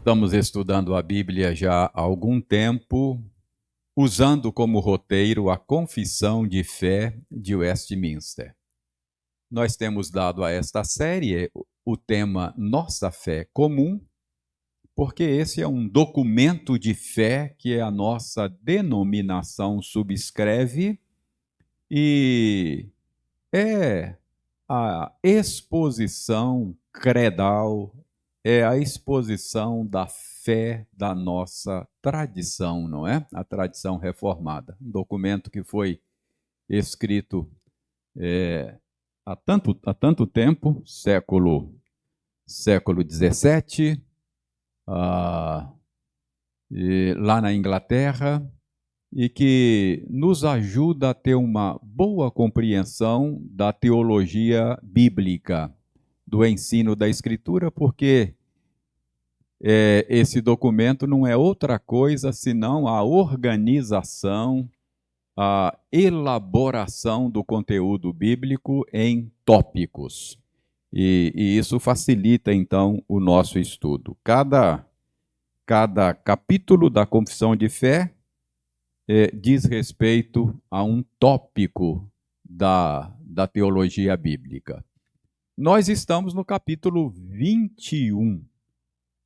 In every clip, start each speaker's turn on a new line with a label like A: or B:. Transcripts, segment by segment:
A: Estamos estudando a Bíblia já há algum tempo, usando como roteiro a Confissão de Fé de Westminster. Nós temos dado a esta série o tema Nossa Fé Comum, porque esse é um documento de fé que a nossa denominação subscreve e é a exposição credal, é a exposição da fé da nossa tradição, não é? A tradição reformada. Um documento que foi escrito há tanto tempo, século XVII, lá na Inglaterra, e que nos ajuda a ter uma boa compreensão da teologia bíblica, do ensino da Escritura, porque esse documento não é outra coisa senão a organização, a elaboração do conteúdo bíblico em tópicos. E isso facilita, então, o nosso estudo. Cada capítulo da Confissão de Fé diz respeito a um tópico da teologia bíblica. Nós estamos no capítulo 21.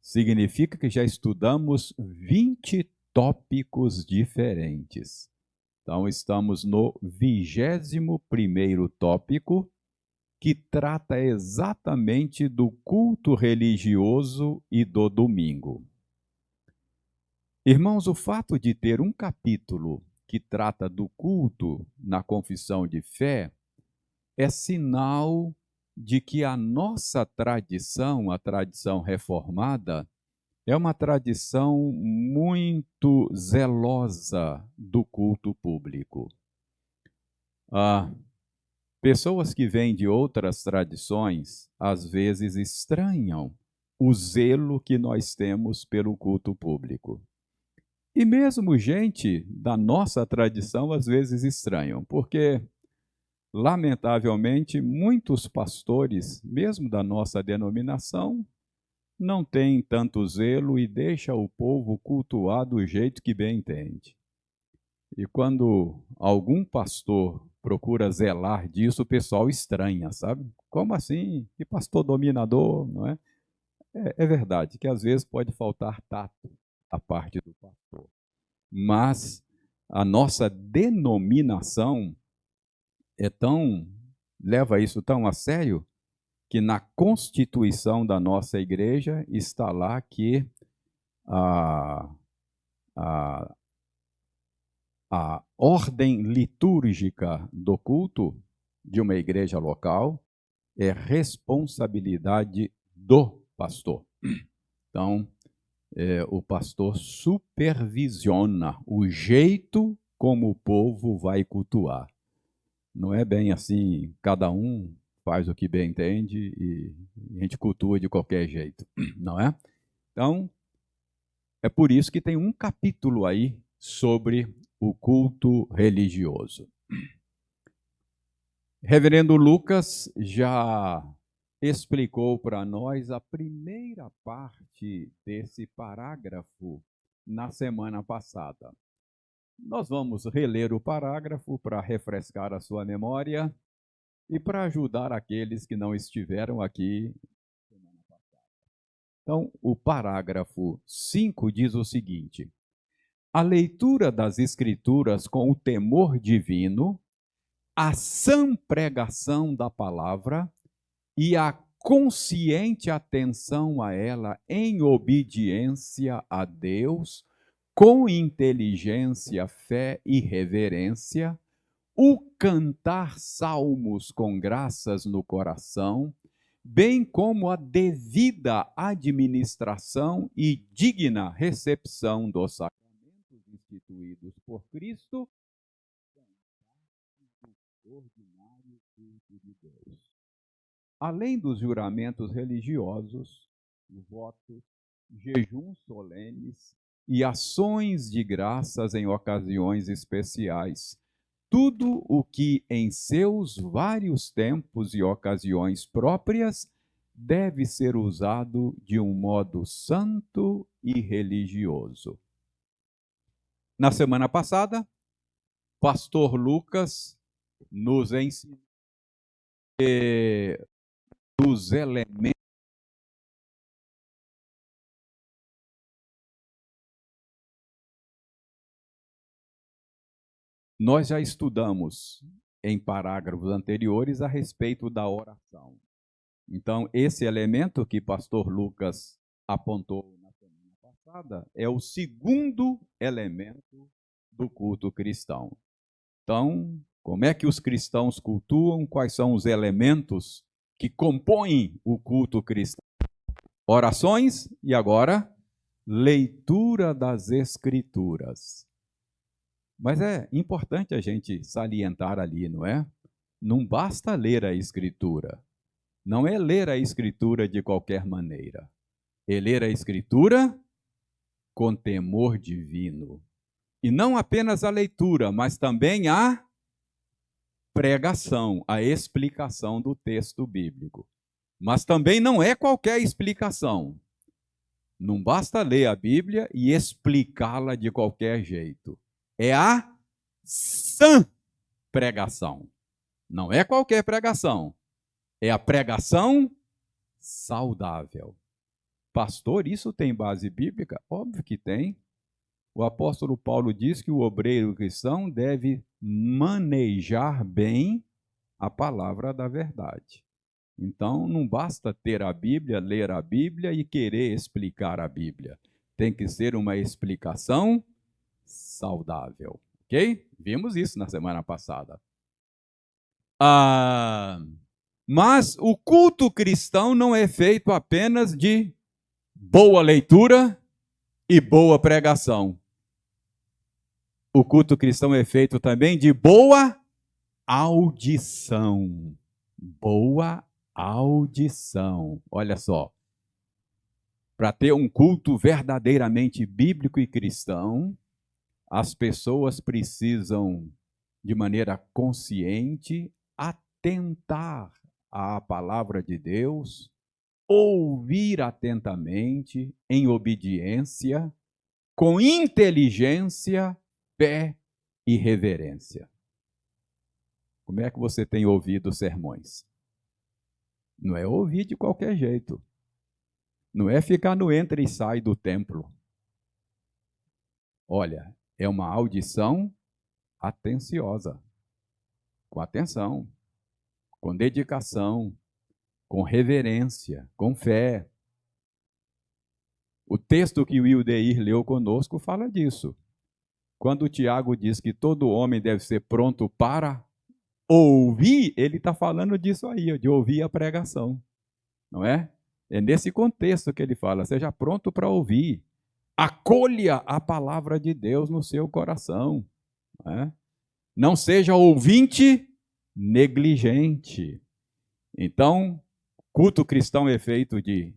A: Significa que já estudamos 20 tópicos diferentes. Então, estamos no 21º tópico, que trata exatamente do culto religioso e do domingo. Irmãos, o fato de ter um capítulo que trata do culto na confissão de fé é sinal de que a nossa tradição, a tradição reformada, é uma tradição muito zelosa do culto público. Pessoas que vêm de outras tradições, às vezes estranham o zelo que nós temos pelo culto público. E mesmo gente da nossa tradição, às vezes estranham, porque, lamentavelmente, muitos pastores, mesmo da nossa denominação, não têm tanto zelo e deixam o povo cultuar do jeito que bem entende. E quando algum pastor procura zelar disso, o pessoal estranha, sabe? Como assim? Que pastor dominador, não é? É verdade que às vezes pode faltar tato da parte do pastor. Mas a nossa denominação leva isso tão a sério que na constituição da nossa igreja está lá que a, a, a ordem litúrgica do culto de uma igreja local é responsabilidade do pastor. Então, o pastor supervisiona o jeito como o povo vai cultuar. Não é bem assim, cada um faz o que bem entende e a gente cultua de qualquer jeito, não é? Então, é por isso que tem um capítulo aí sobre o culto religioso. Reverendo Lucas já explicou para nós a primeira parte desse parágrafo na semana passada. Nós vamos reler o parágrafo para refrescar a sua memória e para ajudar aqueles que não estiveram aqui semana passada. Então, o parágrafo 5 diz o seguinte: a leitura das Escrituras com o temor divino, a sã pregação da palavra e a consciente atenção a ela em obediência a Deus, com inteligência, fé e reverência, o cantar salmos com graças no coração, bem como a devida administração e digna recepção dos sacramentos instituídos por Cristo, ordinário culto de Deus. Além dos juramentos religiosos, votos, jejuns solenes e ações de graças em ocasiões especiais, tudo o que em seus vários tempos e ocasiões próprias deve ser usado de um modo santo e religioso. Na semana passada, pastor Lucas nos ensinou os elementos. Nós já estudamos em parágrafos anteriores a respeito da oração. Então, esse elemento que pastor Lucas apontou na semana passada é o segundo elemento do culto cristão. Então, como é que os cristãos cultuam? Quais são os elementos que compõem o culto cristão? Orações e agora leitura das Escrituras. Mas é importante a gente salientar ali, não é? Não basta ler a Escritura. Não é ler a Escritura de qualquer maneira. É ler a Escritura com temor divino. E não apenas a leitura, mas também a pregação, a explicação do texto bíblico. Mas também não é qualquer explicação. Não basta ler a Bíblia e explicá-la de qualquer jeito. É a sã pregação. Não é qualquer pregação. É a pregação saudável. Pastor, isso tem base bíblica? Óbvio que tem. O apóstolo Paulo diz que o obreiro cristão deve manejar bem a palavra da verdade. Então, não basta ter a Bíblia, ler a Bíblia e querer explicar a Bíblia. Tem que ser uma explicação saudável. Ok? Vimos isso na semana passada. Mas o culto cristão não é feito apenas de boa leitura e boa pregação. O culto cristão é feito também de boa audição. Boa audição. Olha só. Para ter um culto verdadeiramente bíblico e cristão, as pessoas precisam, de maneira consciente, atentar à palavra de Deus, ouvir atentamente, em obediência, com inteligência, fé e reverência. Como é que você tem ouvido sermões? Não é ouvir de qualquer jeito. Não é ficar no entra e sai do templo. Olha, é uma audição atenciosa, com atenção, com dedicação, com reverência, com fé. O texto que o Wildeir leu conosco fala disso. Quando o Tiago diz que todo homem deve ser pronto para ouvir, ele está falando disso aí, de ouvir a pregação, não é? É nesse contexto que ele fala, seja pronto para ouvir. Acolha a palavra de Deus no seu coração. Não é? Não seja ouvinte negligente. Então, culto cristão é feito de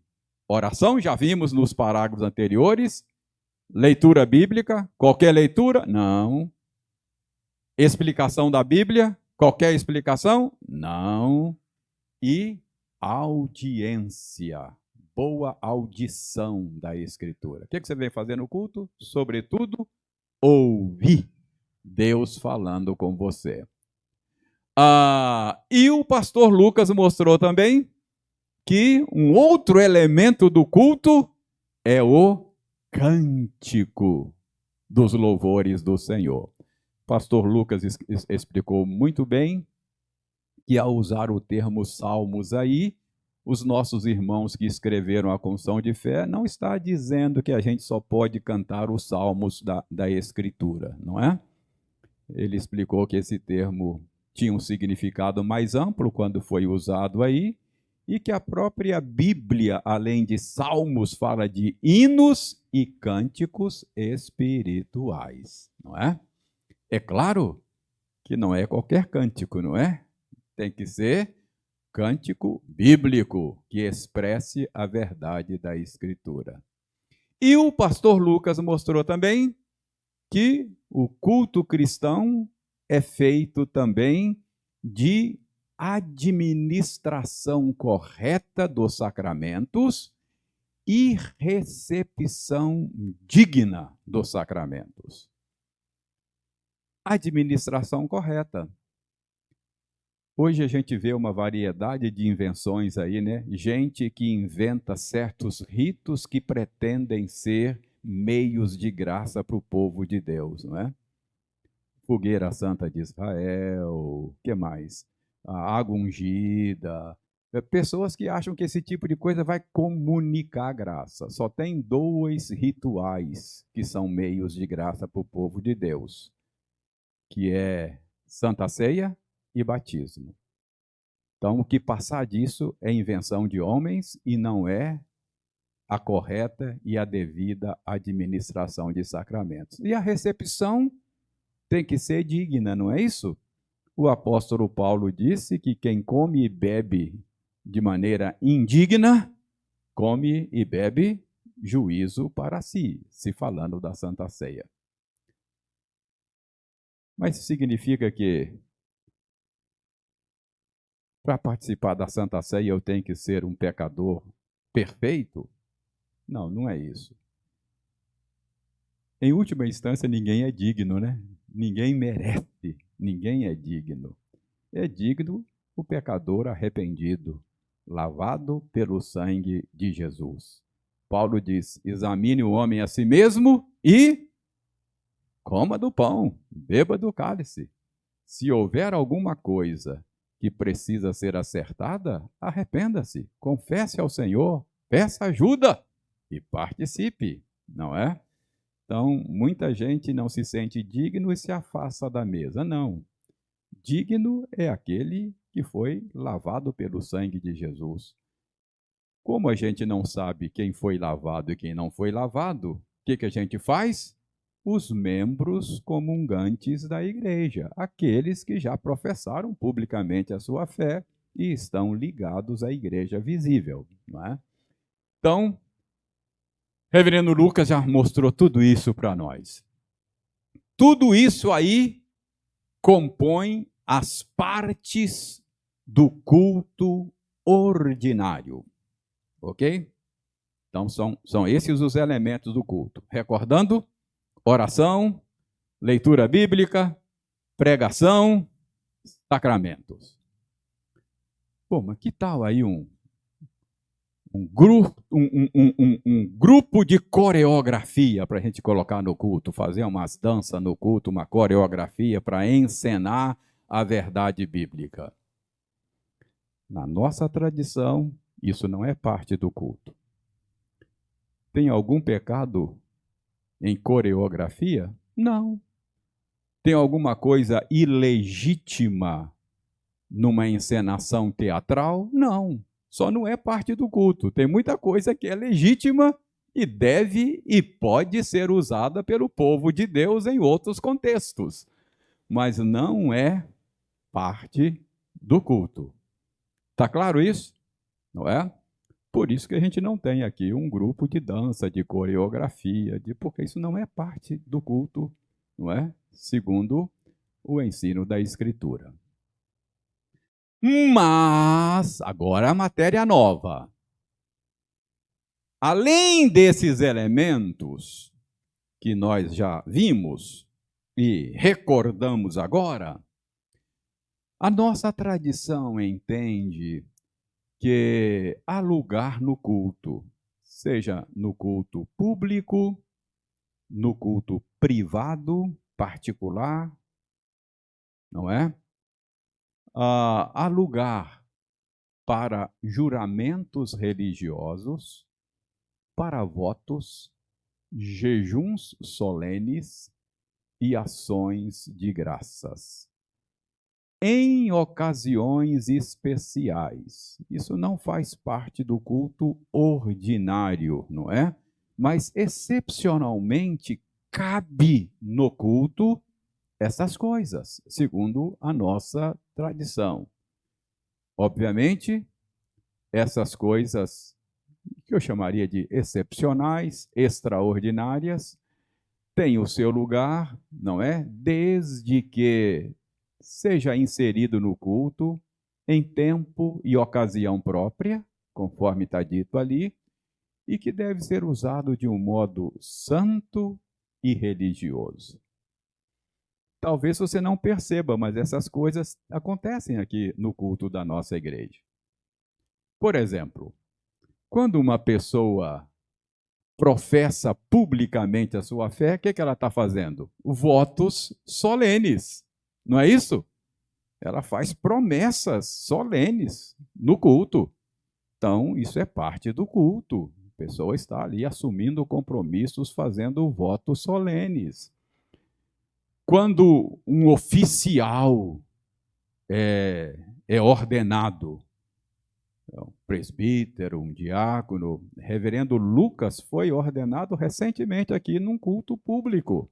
A: oração, já vimos nos parágrafos anteriores. Leitura bíblica, qualquer leitura? Não. Explicação da Bíblia? Qualquer explicação? Não. E audiência. Boa audição da Escritura. O que você vem fazer no culto? Sobretudo, ouvir Deus falando com você. E o pastor Lucas mostrou também que um outro elemento do culto é o cântico dos louvores do Senhor. O pastor Lucas explicou muito bem que ao usar o termo salmos aí, os nossos irmãos que escreveram a confissão de fé não está dizendo que a gente só pode cantar os salmos da Escritura, não é? Ele explicou que esse termo tinha um significado mais amplo quando foi usado aí, e que a própria Bíblia, além de salmos, fala de hinos e cânticos espirituais, não é? É claro que não é qualquer cântico, não é? Tem que ser cântico bíblico, que expresse a verdade da Escritura. E o pastor Lucas mostrou também que o culto cristão é feito também de administração correta dos sacramentos e recepção digna dos sacramentos. Administração correta. Hoje a gente vê uma variedade de invenções aí, né? Gente que inventa certos ritos que pretendem ser meios de graça para o povo de Deus, não é? Fogueira Santa de Israel, o que mais? A água ungida. Pessoas que acham que esse tipo de coisa vai comunicar a graça. Só tem dois rituais que são meios de graça para o povo de Deus, que é Santa Ceia e batismo. Então, o que passar disso é invenção de homens e não é a correta e a devida administração de sacramentos. E a recepção tem que ser digna, não é isso? O apóstolo Paulo disse que quem come e bebe de maneira indigna, come e bebe juízo para si, se falando da Santa Ceia. Mas isso significa que para participar da Santa Ceia eu tenho que ser um pecador perfeito? Não, não é isso. Em última instância, ninguém é digno, né? Ninguém merece, ninguém é digno. É digno o pecador arrependido, lavado pelo sangue de Jesus. Paulo diz: examine o homem a si mesmo e coma do pão, beba do cálice. Se houver alguma coisa que precisa ser acertada, arrependa-se, confesse ao Senhor, peça ajuda e participe, não é? Então, muita gente não se sente digno e se afasta da mesa. Não. Digno é aquele que foi lavado pelo sangue de Jesus. Como a gente não sabe quem foi lavado e quem não foi lavado, o que a gente faz? Os membros comungantes da igreja, aqueles que já professaram publicamente a sua fé e estão ligados à igreja visível. Não é? Então, Reverendo Lucas já mostrou tudo isso para nós. Tudo isso aí compõe as partes do culto ordinário. Ok? Então, são esses os elementos do culto. Recordando, oração, leitura bíblica, pregação, sacramentos. Pô, mas que tal aí um grupo de coreografia para a gente colocar no culto, fazer umas danças no culto, uma coreografia para encenar a verdade bíblica? Na nossa tradição, isso não é parte do culto. Tem algum pecado em coreografia? Não. Tem alguma coisa ilegítima numa encenação teatral? Não. Só não é parte do culto. Tem muita coisa que é legítima e deve e pode ser usada pelo povo de Deus em outros contextos, mas não é parte do culto. Tá claro isso? Não é? Por isso que a gente não tem aqui um grupo de dança, de coreografia, porque isso não é parte do culto, não é? Segundo o ensino da Escritura. Mas, agora a matéria nova. Além desses elementos que nós já vimos e recordamos agora, a nossa tradição entende que há lugar no culto, seja no culto público, no culto privado, particular, não é? Há lugar para juramentos religiosos, para votos, jejuns solenes e ações de graças. Em ocasiões especiais. Isso não faz parte do culto ordinário, não é? Mas excepcionalmente cabe no culto essas coisas, segundo a nossa tradição. Obviamente, essas coisas que eu chamaria de excepcionais, extraordinárias, têm o seu lugar, não é? Desde que seja inserido no culto em tempo e ocasião própria, conforme está dito ali, e que deve ser usado de um modo santo e religioso. Talvez você não perceba, mas essas coisas acontecem aqui no culto da nossa igreja. Por exemplo, quando uma pessoa professa publicamente a sua fé, o que ela está fazendo? Votos solenes, não é isso? Ela faz promessas solenes no culto. Então, isso é parte do culto. A pessoa está ali assumindo compromissos, fazendo votos solenes. Quando um oficial é ordenado, um presbítero, um diácono, reverendo Lucas foi ordenado recentemente aqui num culto público.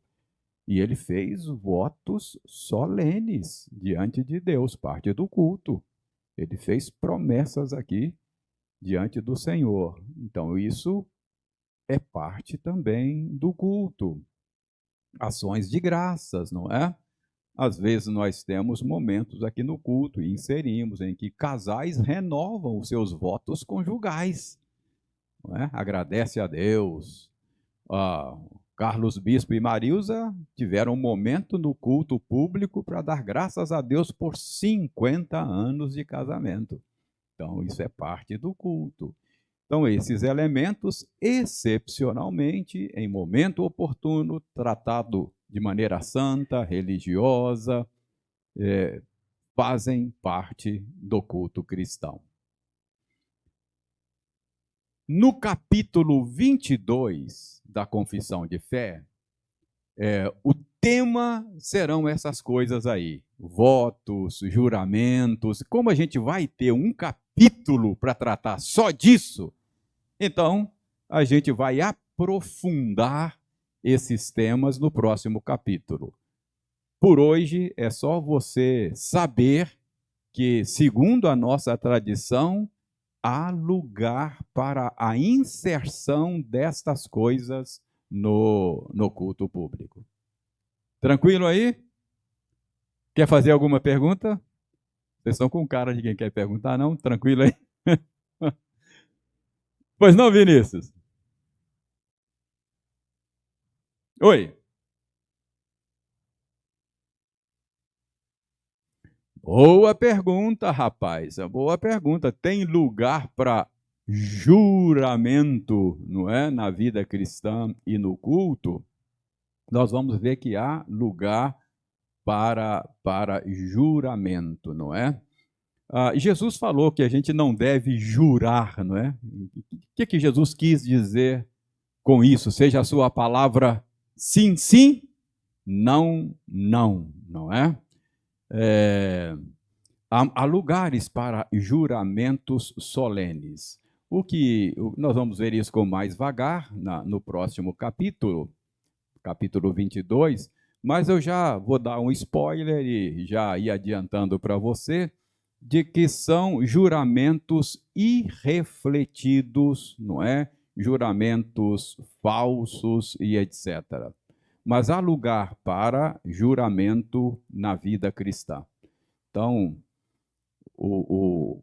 A: E ele fez votos solenes diante de Deus, parte do culto. Ele fez promessas aqui diante do Senhor. Então, isso é parte também do culto. Ações de graças, não é? Às vezes nós temos momentos aqui no culto e inserimos em que casais renovam os seus votos conjugais, não é? Agradece a Deus. Carlos Bispo e Marilza tiveram um momento no culto público para dar graças a Deus por 50 anos de casamento. Então, isso é parte do culto. Então, esses elementos, excepcionalmente, em momento oportuno, tratado de maneira santa, religiosa, fazem parte do culto cristão. No capítulo 22 da Confissão de Fé, o tema serão essas coisas aí, votos, juramentos. Como a gente vai ter um capítulo para tratar só disso, então a gente vai aprofundar esses temas no próximo capítulo. Por hoje é só você saber que, segundo a nossa tradição, há lugar para a inserção destas coisas no culto público. Tranquilo aí? Quer fazer alguma pergunta? Vocês estão com cara de quem quer perguntar, não? Tranquilo aí? Pois não, Vinícius? Oi. Boa pergunta, rapaz. Boa pergunta. Tem lugar para juramento, não é? Na vida cristã e no culto? Nós vamos ver que há lugar para juramento, não é? Jesus falou que a gente não deve jurar, não é? O que Jesus quis dizer com isso? Seja a sua palavra sim, sim, não, não, não é? Há lugares para juramentos solenes. Nós vamos ver isso com mais vagar no próximo capítulo 22, mas eu já vou dar um spoiler e já ir adiantando para você de que são juramentos irrefletidos, não é? Juramentos falsos e etc. Mas há lugar para juramento na vida cristã. Então,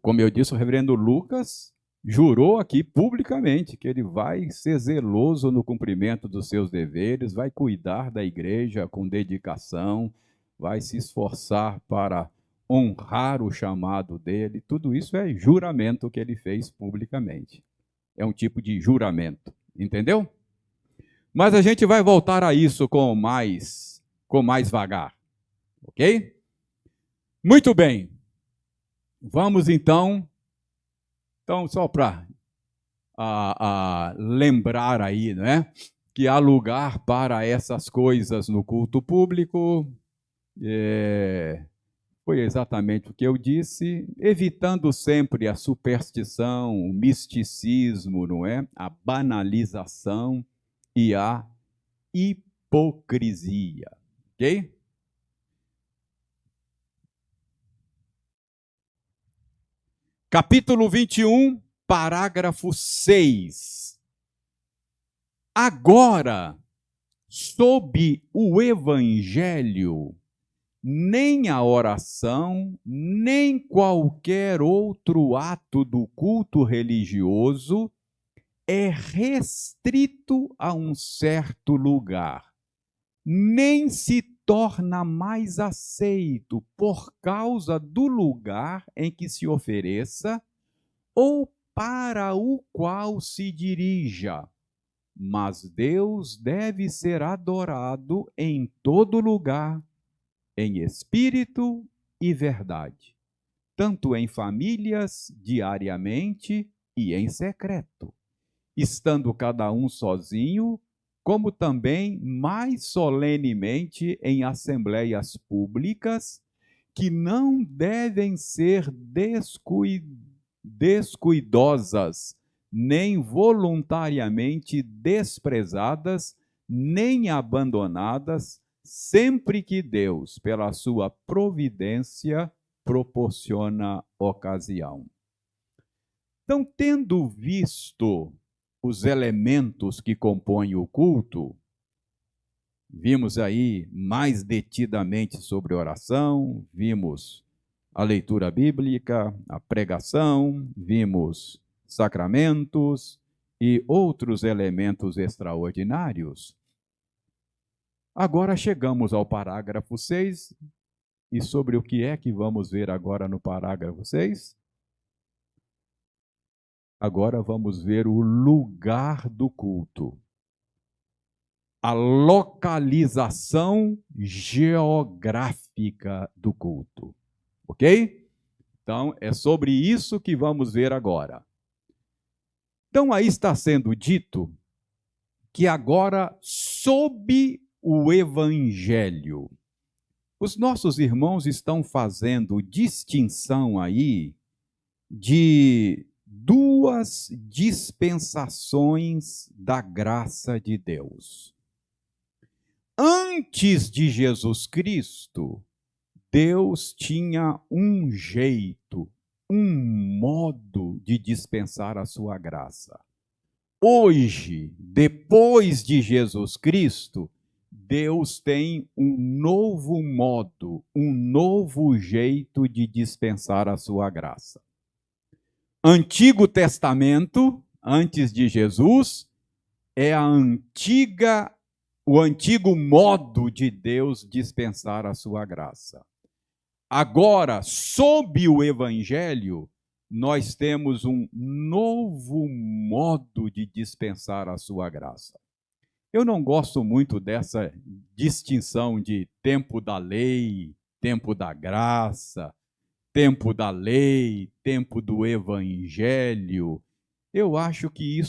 A: como eu disse, o reverendo Lucas jurou aqui publicamente que ele vai ser zeloso no cumprimento dos seus deveres, vai cuidar da igreja com dedicação, vai se esforçar para honrar o chamado dele. Tudo isso é juramento que ele fez publicamente. É um tipo de juramento, entendeu? Mas a gente vai voltar a isso com mais vagar, ok? Muito bem. Vamos então só para lembrar aí, né, que há lugar para essas coisas no culto público. Foi exatamente o que eu disse, evitando sempre a superstição, o misticismo, não é? A banalização e a hipocrisia, ok? Capítulo 21, parágrafo 6. Agora, sob o evangelho, nem a oração, nem qualquer outro ato do culto religioso é restrito a um certo lugar, nem se torna mais aceito por causa do lugar em que se ofereça ou para o qual se dirija. Mas Deus deve ser adorado em todo lugar, em espírito e verdade, tanto em famílias, diariamente e em secreto, estando cada um sozinho, como também mais solenemente em assembleias públicas, que não devem ser descuidosas, nem voluntariamente desprezadas, nem abandonadas, sempre que Deus, pela sua providência, proporciona ocasião. Então, tendo visto os elementos que compõem o culto, vimos aí mais detidamente sobre oração, vimos a leitura bíblica, a pregação, vimos sacramentos e outros elementos extraordinários. Agora chegamos ao parágrafo 6, e sobre o que é que vamos ver agora no parágrafo 6? Agora vamos ver o lugar do culto. A localização geográfica do culto. Ok? Então, é sobre isso que vamos ver agora. Então, aí está sendo dito que agora, sob o Evangelho, os nossos irmãos estão fazendo distinção aí de duas dispensações da graça de Deus. Antes de Jesus Cristo, Deus tinha um jeito, um modo de dispensar a sua graça. Hoje, depois de Jesus Cristo, Deus tem um novo modo, um novo jeito de dispensar a sua graça. Antigo Testamento, antes de Jesus, é o antigo modo de Deus dispensar a sua graça. Agora, sob o Evangelho, nós temos um novo modo de dispensar a sua graça. Eu não gosto muito dessa distinção de tempo da lei, tempo da graça, tempo da lei, tempo do Evangelho. Eu acho que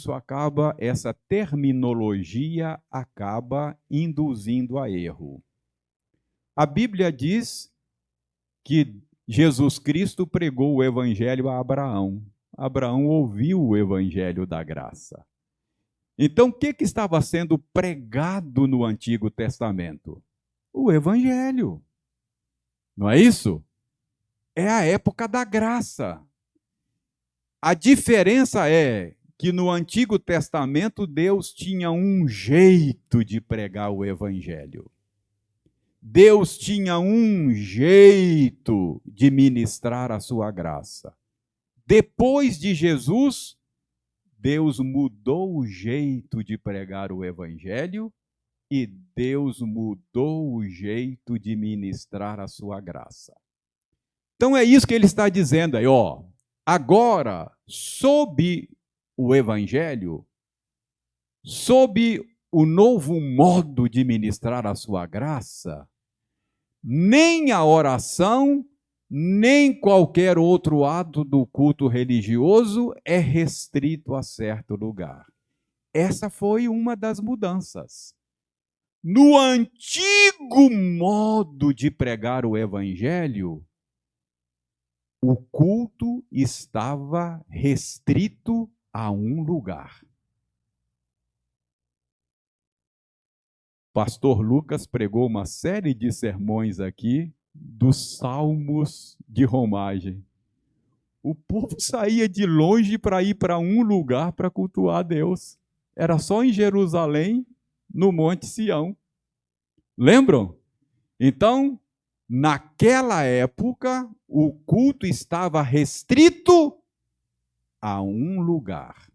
A: essa terminologia acaba induzindo a erro. A Bíblia diz que Jesus Cristo pregou o Evangelho a Abraão. Abraão ouviu o Evangelho da graça. Então, o que estava sendo pregado no Antigo Testamento? O Evangelho. Não é isso? É a época da graça. A diferença é que no Antigo Testamento Deus tinha um jeito de pregar o Evangelho. Deus tinha um jeito de ministrar a sua graça. Depois de Jesus, Deus mudou o jeito de pregar o Evangelho e Deus mudou o jeito de ministrar a sua graça. Então é isso que ele está dizendo aí, ó. Agora, sob o Evangelho, sob o novo modo de ministrar a sua graça, nem a oração, nem qualquer outro ato do culto religioso é restrito a certo lugar. Essa foi uma das mudanças. No antigo modo de pregar o Evangelho, o culto estava restrito a um lugar. Pastor Lucas pregou uma série de sermões aqui dos salmos de romagem. O povo saía de longe para ir para um lugar para cultuar a Deus. Era só em Jerusalém, no Monte Sião. Lembram? Então, Naquela época, o culto estava restrito a um lugar.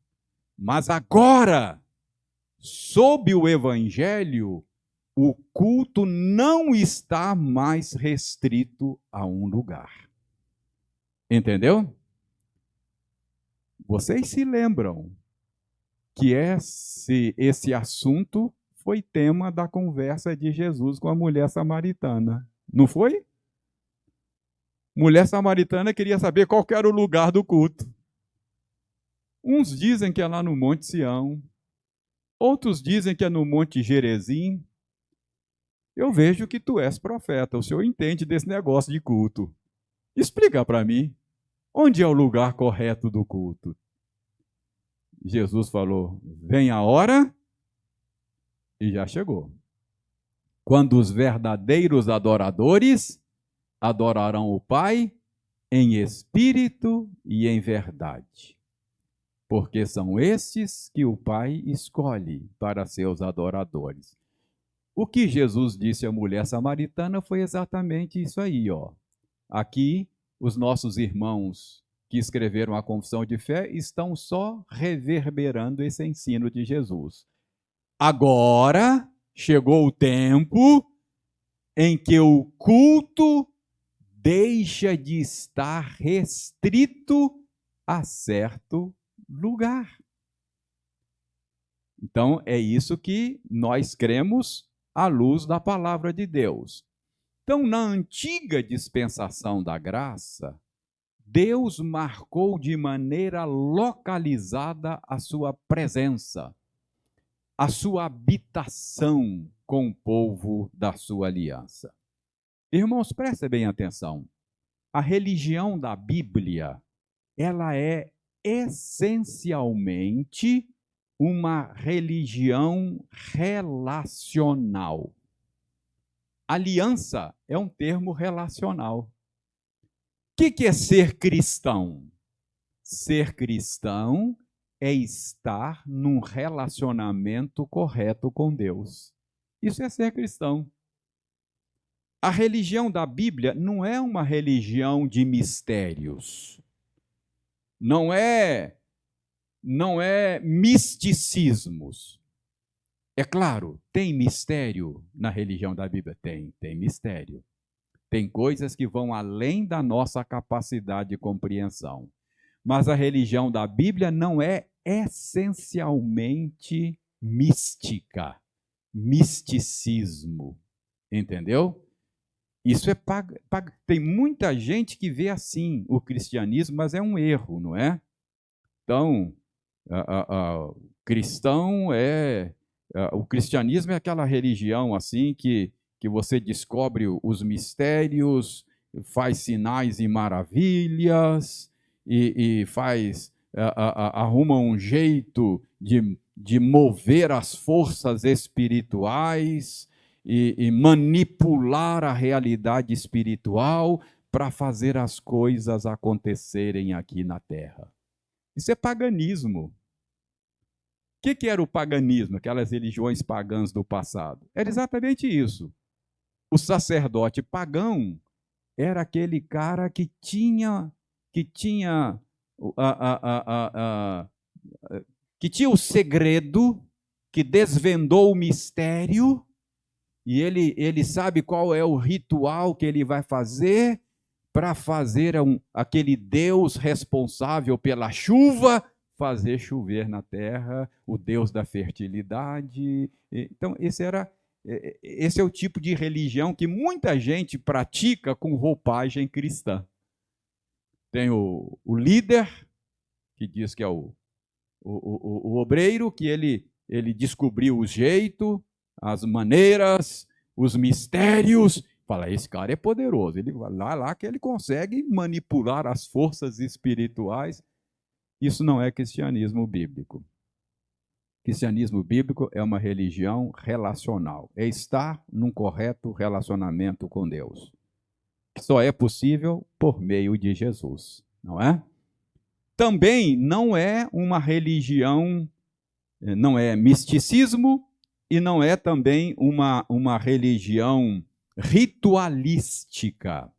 A: Mas agora, sob o Evangelho, o culto não está mais restrito a um lugar. Entendeu? Vocês se lembram que esse assunto foi tema da conversa de Jesus com a mulher samaritana, não foi? Mulher samaritana queria saber qual era o lugar do culto. Uns dizem que é lá no Monte Sião, outros dizem que é no Monte Gerezim. Eu vejo que tu és profeta, o senhor entende desse negócio de culto. Explica para mim, onde é o lugar correto do culto? Jesus falou, vem a hora, e já chegou. Quando os verdadeiros adoradores adorarão o Pai em espírito e em verdade. Porque são estes que o Pai escolhe para seus adoradores. O que Jesus disse à mulher samaritana foi exatamente isso aí, ó. Aqui, os nossos irmãos que escreveram a confissão de fé estão só reverberando esse ensino de Jesus. Agora chegou o tempo em que o culto deixa de estar restrito a certo lugar. Então, é isso que nós cremos à luz da palavra de Deus. Então, na antiga dispensação da graça, Deus marcou de maneira localizada a sua presença, a sua habitação com o povo da sua aliança. Irmãos, prestem bem atenção. A religião da Bíblia, ela é essencialmente uma religião relacional. Aliança é um termo relacional. O que é ser cristão? Ser cristão é estar num relacionamento correto com Deus. Isso é ser cristão. A religião da Bíblia não é uma religião de mistérios. Não é misticismos. É claro, tem mistério na religião da Bíblia? Tem mistério. Tem coisas que vão além da nossa capacidade de compreensão. Mas a religião da Bíblia não é essencialmente mística, misticismo. Entendeu? Isso é tem muita gente que vê assim o cristianismo, mas é um erro, não é? Então, o cristianismo é aquela religião assim que você descobre os mistérios, faz sinais e maravilhas e arruma um jeito de mover as forças espirituais e manipular a realidade espiritual para fazer as coisas acontecerem aqui na Terra. Isso é paganismo. O que era o paganismo, aquelas religiões pagãs do passado? Era exatamente isso. O sacerdote pagão era aquele cara que tinha o segredo, que desvendou o mistério, e ele sabe qual é o ritual que ele vai fazer para fazer aquele Deus responsável pela chuva fazer chover na terra, o Deus da fertilidade. Então, esse é o tipo de religião que muita gente pratica com roupagem cristã. Tem o líder, que diz que é o obreiro, que ele descobriu o jeito, as maneiras, os mistérios. Fala, esse cara é poderoso. Ele vai lá que ele consegue manipular as forças espirituais. Isso não é cristianismo bíblico. Cristianismo bíblico é uma religião relacional. É estar num correto relacionamento com Deus. Que só é possível por meio de Jesus, não é? Também não é uma religião, não é misticismo e não é também uma religião ritualística.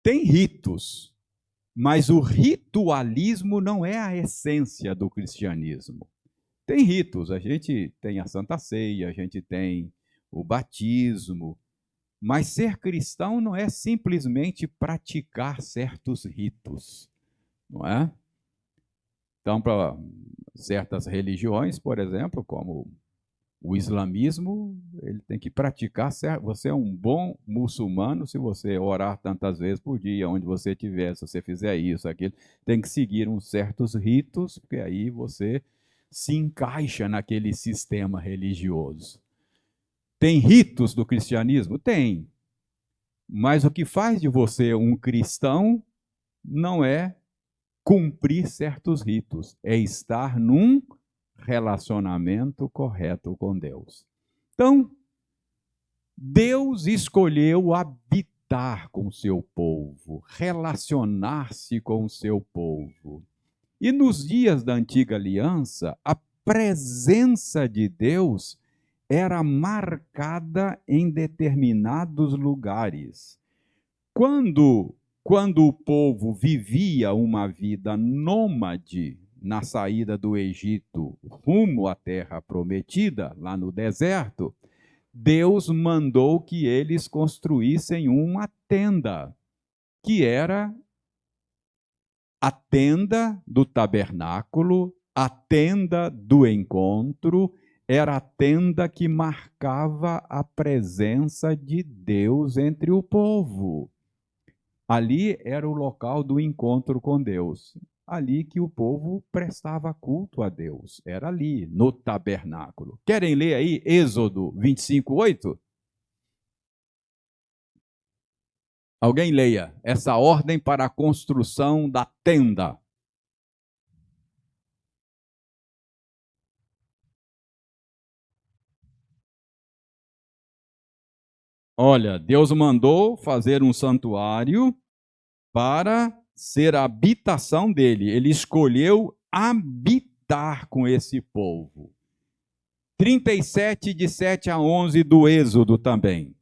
A: Tem ritos, mas o ritualismo não é a essência do cristianismo. Tem ritos, a gente tem a Santa Ceia, a gente tem o batismo, mas ser cristão não é simplesmente praticar certos ritos, não é? Então, para certas religiões, por exemplo, como o islamismo, ele tem que praticar. Você é um bom muçulmano se você orar tantas vezes por dia, onde você estiver, se você fizer isso, aquilo. Tem que seguir uns certos ritos, porque aí você se encaixa naquele sistema religioso. Tem ritos do cristianismo? Tem. Mas o que faz de você um cristão não é cumprir certos ritos, é estar num relacionamento correto com Deus. Então, Deus escolheu habitar com o seu povo, relacionar-se com o seu povo. E nos dias da antiga aliança, a presença de Deus era marcada em determinados lugares. Quando o povo vivia uma vida nômade na saída do Egito rumo à terra prometida, lá no deserto, Deus mandou que eles construíssem uma tenda, que era a tenda do tabernáculo, a tenda do encontro, era a tenda que marcava a presença de Deus entre o povo. Ali era o local do encontro com Deus. Ali que o povo prestava culto a Deus. Era ali, no tabernáculo. Querem ler aí Êxodo 25:8? Alguém leia essa ordem para a construção da tenda. Olha, Deus mandou fazer um santuário para ser a habitação dele. Ele escolheu habitar com esse povo. 37, de 7 a 11 do Êxodo também.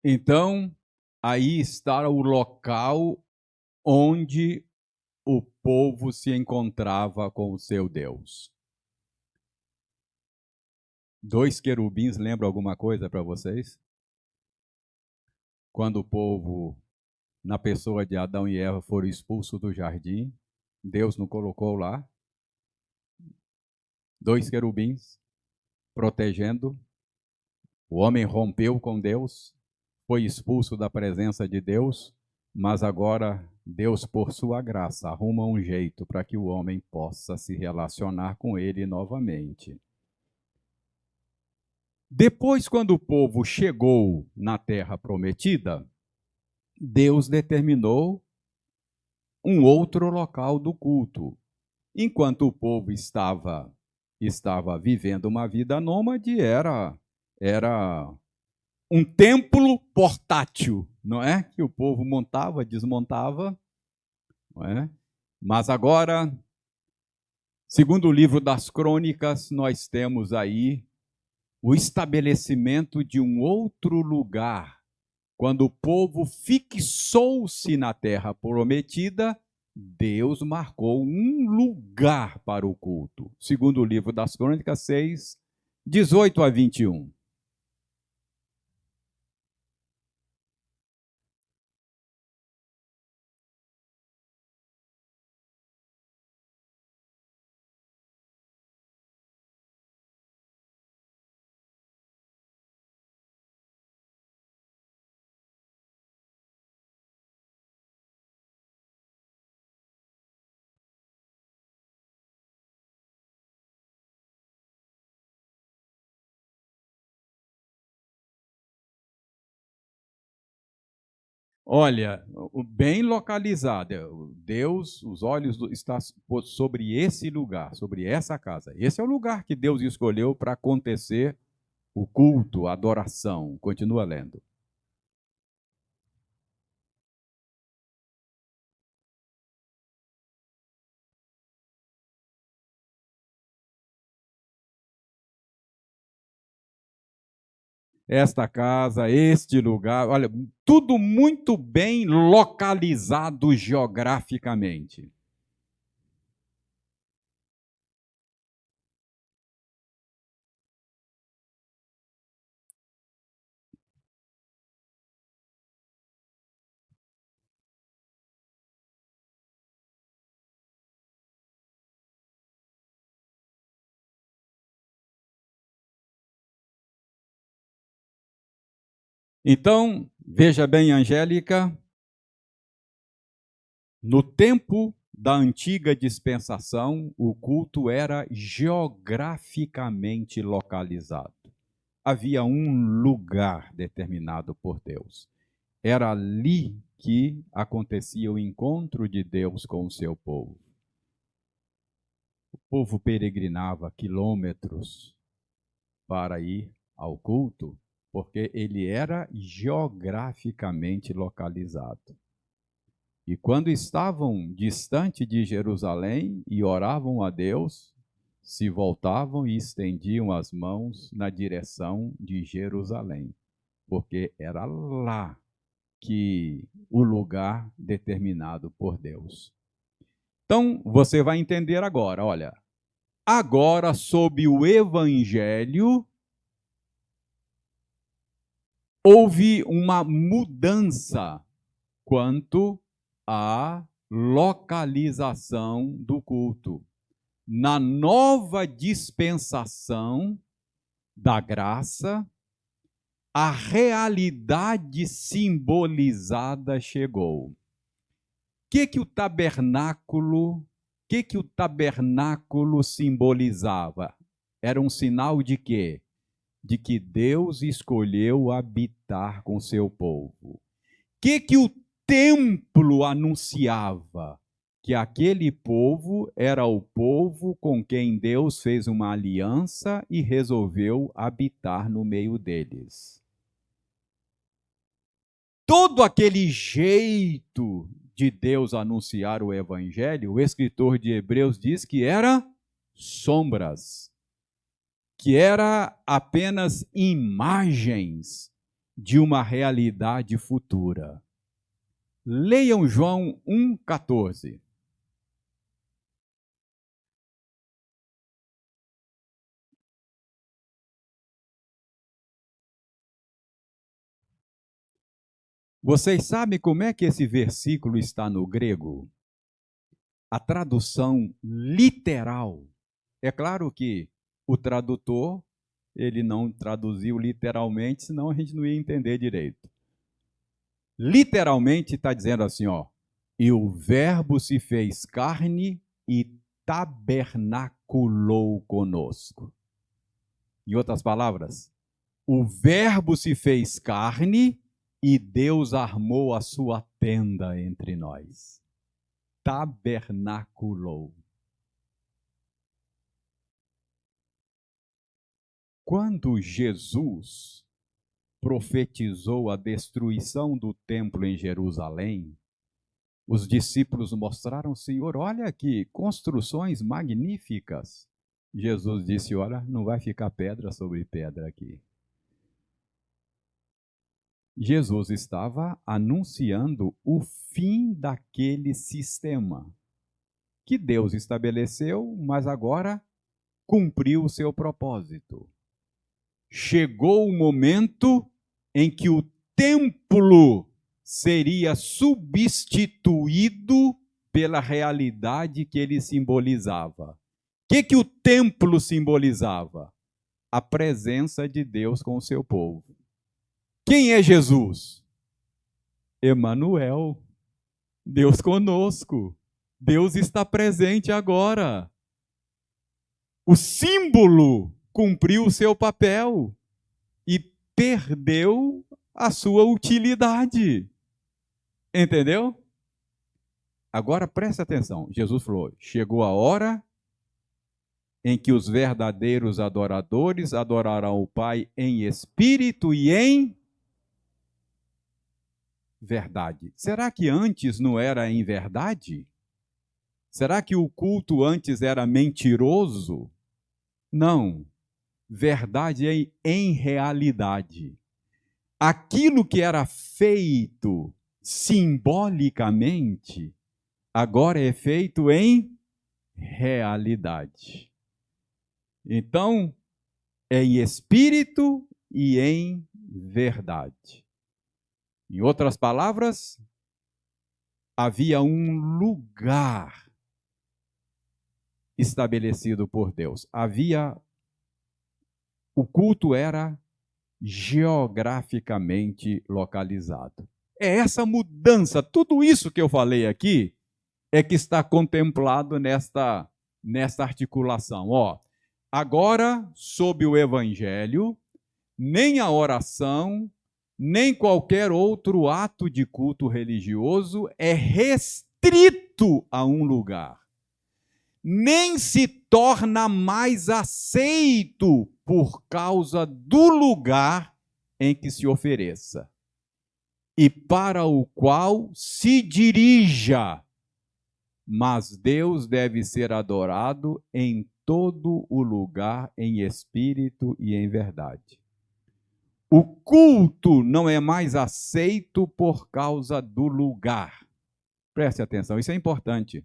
A: Então, aí está o local onde o povo se encontrava com o seu Deus. Dois querubins lembram alguma coisa para vocês? Quando o povo, na pessoa de Adão e Eva, foram expulsos do jardim, Deus não colocou lá dois querubins protegendo. O homem rompeu com Deus, foi expulso da presença de Deus, mas agora Deus, por sua graça, arruma um jeito para que o homem possa se relacionar com ele novamente. Depois, quando o povo chegou na terra prometida, Deus determinou um outro local do culto. Enquanto o povo estava vivendo uma vida nômade, era um templo portátil, não é? Que o povo montava, desmontava, não é? Mas agora, segundo o livro das Crônicas, nós temos aí o estabelecimento de um outro lugar. Quando o povo fixou-se na terra prometida, Deus marcou um lugar para o culto. Segundo o livro das Crônicas 6, 18 a 21. Olha, bem localizado. Deus, os olhos estão sobre esse lugar, sobre essa casa. Esse é o lugar que Deus escolheu para acontecer o culto, a adoração. Continua lendo. Esta casa, este lugar, olha, tudo muito bem localizado geograficamente. Então, veja bem, Angélica, no tempo da antiga dispensação, o culto era geograficamente localizado. Havia um lugar determinado por Deus. Era ali que acontecia o encontro de Deus com o seu povo. O povo peregrinava quilômetros para ir ao culto, porque ele era geograficamente localizado. E quando estavam distante de Jerusalém e oravam a Deus, se voltavam e estendiam as mãos na direção de Jerusalém, porque era lá que o lugar determinado por Deus. Então, você vai entender agora, olha, agora sob o evangelho houve uma mudança quanto à localização do culto. Na nova dispensação da graça, a realidade simbolizada chegou. Que o tabernáculo simbolizava? Era um sinal de quê? De que Deus escolheu habitar com seu povo. Que o templo anunciava? Que aquele povo era o povo com quem Deus fez uma aliança e resolveu habitar no meio deles. Todo aquele jeito de Deus anunciar o evangelho, o escritor de Hebreus diz que era sombras, que era apenas imagens de uma realidade futura. Leiam João 1,14. Vocês sabem como é que esse versículo está no grego? A tradução literal. É claro que o tradutor, ele não traduziu literalmente, senão a gente não ia entender direito. Literalmente está dizendo assim, ó, e o verbo se fez carne e tabernaculou conosco. Em outras palavras, o verbo se fez carne e Deus armou a sua tenda entre nós. Tabernaculou. Quando Jesus profetizou a destruição do templo em Jerusalém, os discípulos mostraram, Senhor, olha que construções magníficas. Jesus disse, olha, não vai ficar pedra sobre pedra aqui. Jesus estava anunciando o fim daquele sistema que Deus estabeleceu, mas agora cumpriu o seu propósito. Chegou o momento em que o templo seria substituído pela realidade que ele simbolizava. O que o templo simbolizava? A presença de Deus com o seu povo. Quem é Jesus? Emanuel, Deus conosco. Deus está presente agora. O símbolo cumpriu o seu papel e perdeu a sua utilidade. Entendeu? Agora preste atenção. Jesus falou: chegou a hora em que os verdadeiros adoradores adorarão o Pai em espírito e em verdade. Será que antes não era em verdade? Será que o culto antes era mentiroso? Não. Verdade é em realidade. Aquilo que era feito simbolicamente, agora é feito em realidade. Então, é em espírito e em verdade. Em outras palavras, havia um lugar estabelecido por Deus. O culto era geograficamente localizado. É essa mudança, tudo isso que eu falei aqui, é que está contemplado nesta articulação. Agora, sob o Evangelho, nem a oração, nem qualquer outro ato de culto religioso é restrito a um lugar. Nem se torna mais aceito por causa do lugar em que se ofereça e para o qual se dirija. Mas Deus deve ser adorado em todo o lugar, em espírito e em verdade. O culto não é mais aceito por causa do lugar. Preste atenção, isso é importante.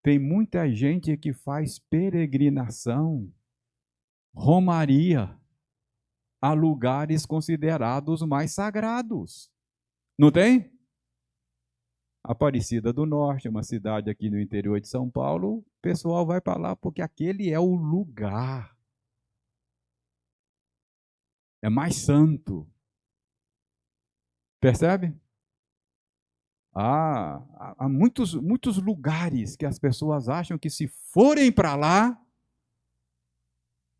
A: Tem muita gente que faz peregrinação, romaria, a lugares considerados mais sagrados. Não tem? Aparecida do Norte, uma cidade aqui no interior de São Paulo, o pessoal vai para lá porque aquele é o lugar. É mais santo. Percebe? Há muitos lugares que as pessoas acham que se forem para lá,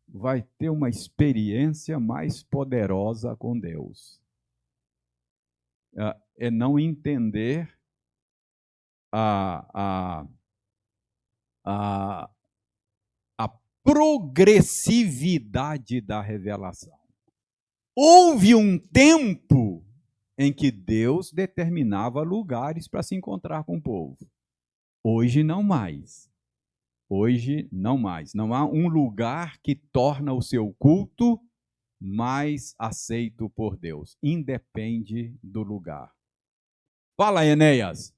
A: vai ter uma experiência mais poderosa com Deus. É não entender a progressividade da revelação. Houve um tempo em que Deus determinava lugares para se encontrar com o povo. Hoje não mais. Hoje não mais. Não há um lugar que torna o seu culto mais aceito por Deus. Independe do lugar. Fala, Enéas.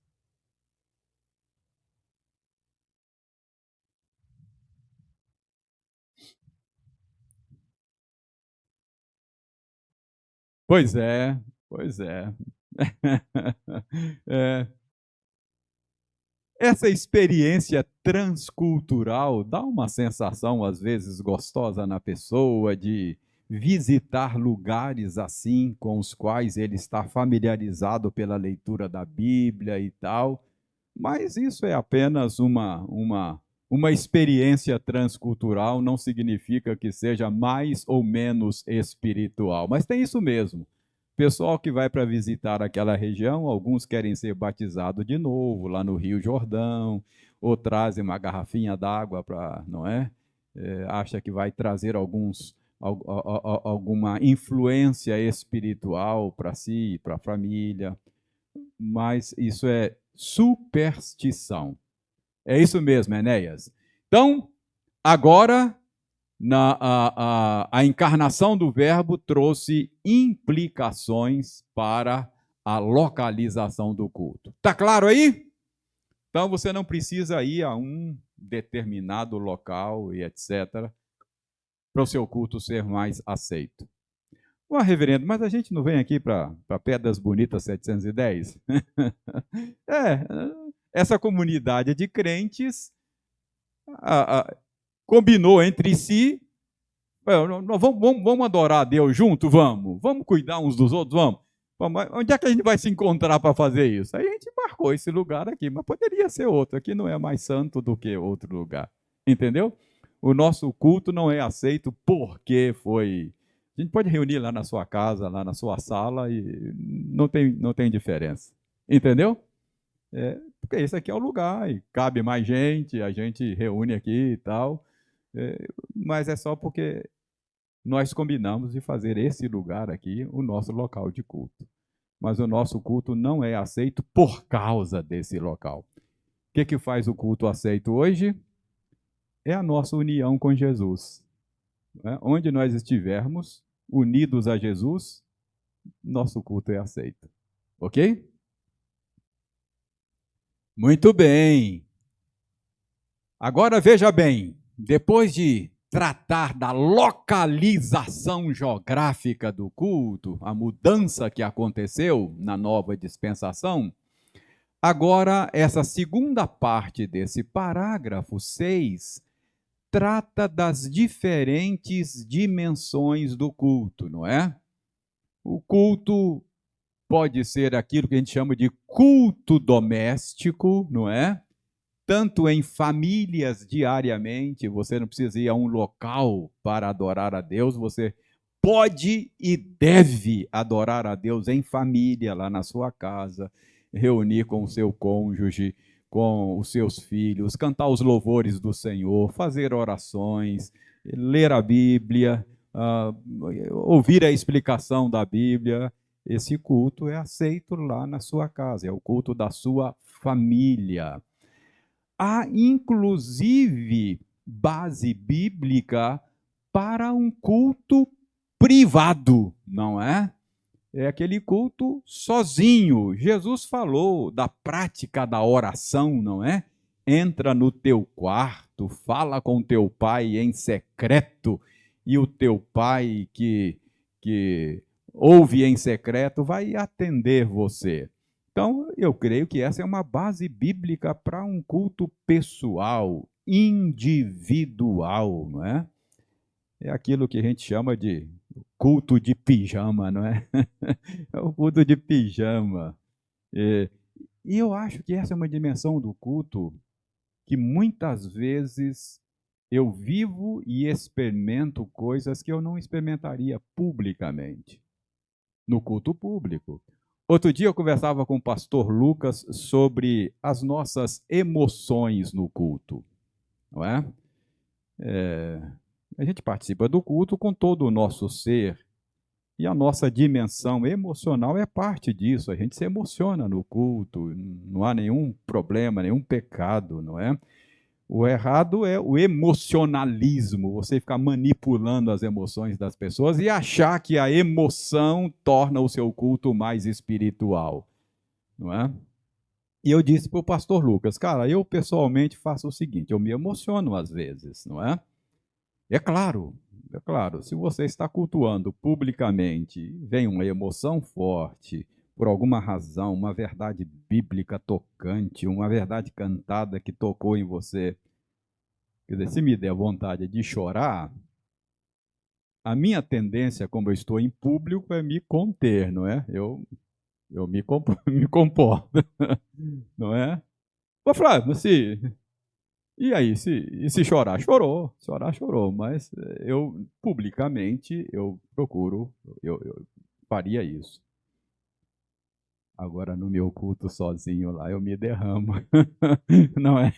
A: Pois é, pois é. É. Essa experiência transcultural dá uma sensação, às vezes, gostosa na pessoa de visitar lugares assim, com os quais ele está familiarizado pela leitura da Bíblia e tal, mas isso é apenas uma experiência transcultural, não significa que seja mais ou menos espiritual, mas tem isso mesmo. Pessoal que vai para visitar aquela região, alguns querem ser batizados de novo lá no Rio Jordão, ou trazem uma garrafinha d'água para, não é? Acha que vai trazer alguma influência espiritual para si e para a família, mas isso é superstição. É isso mesmo, Enéas. Então, agora a encarnação do Verbo trouxe implicações para a localização do culto. Está claro aí? Então você não precisa ir a um determinado local e etc. para o seu culto ser mais aceito. Reverendo, mas a gente não vem aqui para Pedras Bonitas 710? Essa comunidade de crentes combinou entre si, vamos adorar a Deus junto? Vamos cuidar uns dos outros? Vamos. Onde é que a gente vai se encontrar para fazer isso? Aí a gente marcou esse lugar aqui, mas poderia ser outro. Aqui não é mais santo do que outro lugar. Entendeu? O nosso culto não é aceito porque foi... A gente pode reunir lá na sua casa, lá na sua sala, e não tem diferença. Entendeu? Porque esse aqui é o lugar, e cabe mais gente, a gente reúne aqui e tal. Mas é só porque nós combinamos de fazer esse lugar aqui o nosso local de culto. Mas o nosso culto não é aceito por causa desse local. O que, que faz o culto aceito hoje? É a nossa união com Jesus. Né? Onde nós estivermos unidos a Jesus, nosso culto é aceito. Ok? Muito bem. Agora veja bem, depois de tratar da localização geográfica do culto, a mudança que aconteceu na nova dispensação, agora essa segunda parte desse parágrafo 6 trata das diferentes dimensões do culto, não é? O culto pode ser aquilo que a gente chama de culto doméstico, não é? Tanto em famílias diariamente, você não precisa ir a um local para adorar a Deus, você pode e deve adorar a Deus em família, lá na sua casa, reunir com o seu cônjuge, com os seus filhos, cantar os louvores do Senhor, fazer orações, ler a Bíblia, ouvir a explicação da Bíblia. Esse culto é aceito lá na sua casa, é o culto da sua família. Há, inclusive, base bíblica para um culto privado, não é? É aquele culto sozinho. Jesus falou da prática da oração, não é? Entra no teu quarto, fala com teu pai em secreto, e o teu pai que ouve em secreto vai atender você. Então, eu creio que essa é uma base bíblica para um culto pessoal, individual, não é? É aquilo que a gente chama de culto de pijama, não é? É o culto de pijama. E, e eu acho que essa é uma dimensão do culto que muitas vezes eu vivo e experimento coisas que eu não experimentaria publicamente, no culto público. Outro dia eu conversava com o pastor Lucas sobre as nossas emoções no culto, não é? A gente participa do culto com todo o nosso ser, e a nossa dimensão emocional é parte disso. A gente se emociona no culto, não há nenhum problema, nenhum pecado, não é? O errado é o emocionalismo, você ficar manipulando as emoções das pessoas e achar que a emoção torna o seu culto mais espiritual, não é? E eu disse para o pastor Lucas, cara, eu pessoalmente faço o seguinte, eu me emociono às vezes, não é? É claro, se você está cultuando publicamente, vem uma emoção forte, por alguma razão, uma verdade bíblica tocante, uma verdade cantada que tocou em você. Quer dizer, se me der vontade de chorar, a minha tendência, como eu estou em público, é me conter, não é? Eu me comporto, não é? Ô Flávio, se e aí, se chorar, chorou. Chorar, chorou. Mas eu, publicamente, eu procuro, eu faria isso. Agora, no meu culto sozinho lá, eu me derramo. Não é?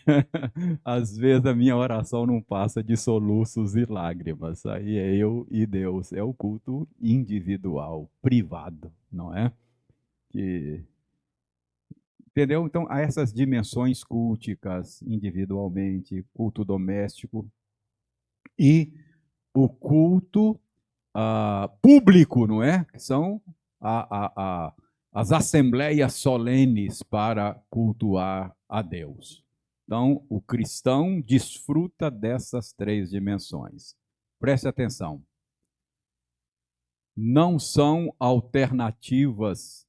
A: Às vezes a minha oração não passa de soluços e lágrimas. Aí é eu e Deus. É o culto individual, privado, não é? Que Entendeu? Então, há essas dimensões culticas, individualmente, culto doméstico, e o culto público, não é? Que são as assembleias solenes para cultuar a Deus. Então, o cristão desfruta dessas três dimensões. Preste atenção. Não são alternativas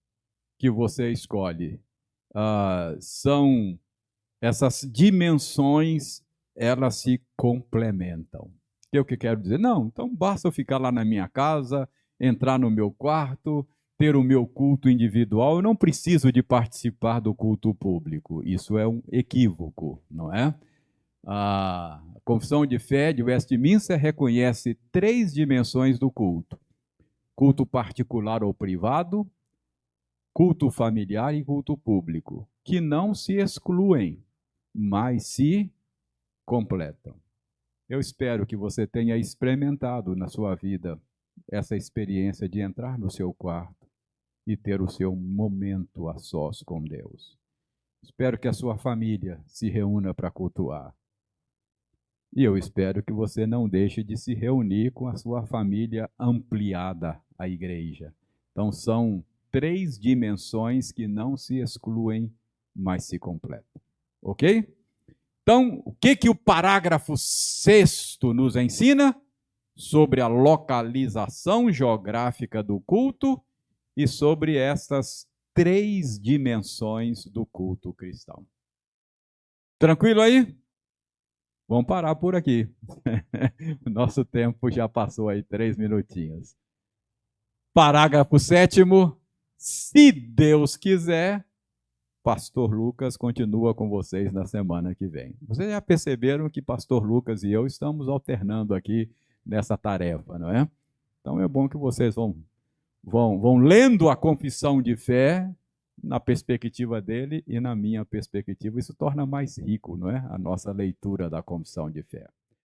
A: que você escolhe. São essas dimensões, elas se complementam. O que eu quero dizer? Não, então basta eu ficar lá na minha casa, entrar no meu quarto, ter o meu culto individual, eu não preciso de participar do culto público. Isso é um equívoco, não é? A Confissão de Fé de Westminster reconhece três dimensões do culto: culto particular ou privado, culto familiar e culto público, que não se excluem, mas se completam. Eu espero que você tenha experimentado na sua vida essa experiência de entrar no seu quarto e ter o seu momento a sós com Deus. Espero que a sua família se reúna para cultuar. E eu espero que você não deixe de se reunir com a sua família ampliada, a igreja. Então, são 3 dimensões que não se excluem, mas se completam. Ok? Então, o que o parágrafo 6º nos ensina? Sobre a localização geográfica do culto e sobre estas 3 dimensões do culto cristão. Tranquilo aí? Vamos parar por aqui. O nosso tempo já passou aí 3 minutinhos. Parágrafo 7º. Se Deus quiser, Pastor Lucas continua com vocês na semana que vem. Vocês já perceberam que Pastor Lucas e eu estamos alternando aqui nessa tarefa, não é? Então é bom que vocês vão lendo a confissão de fé na perspectiva dele e na minha perspectiva. Isso torna mais rico, não é? A nossa leitura da confissão de fé.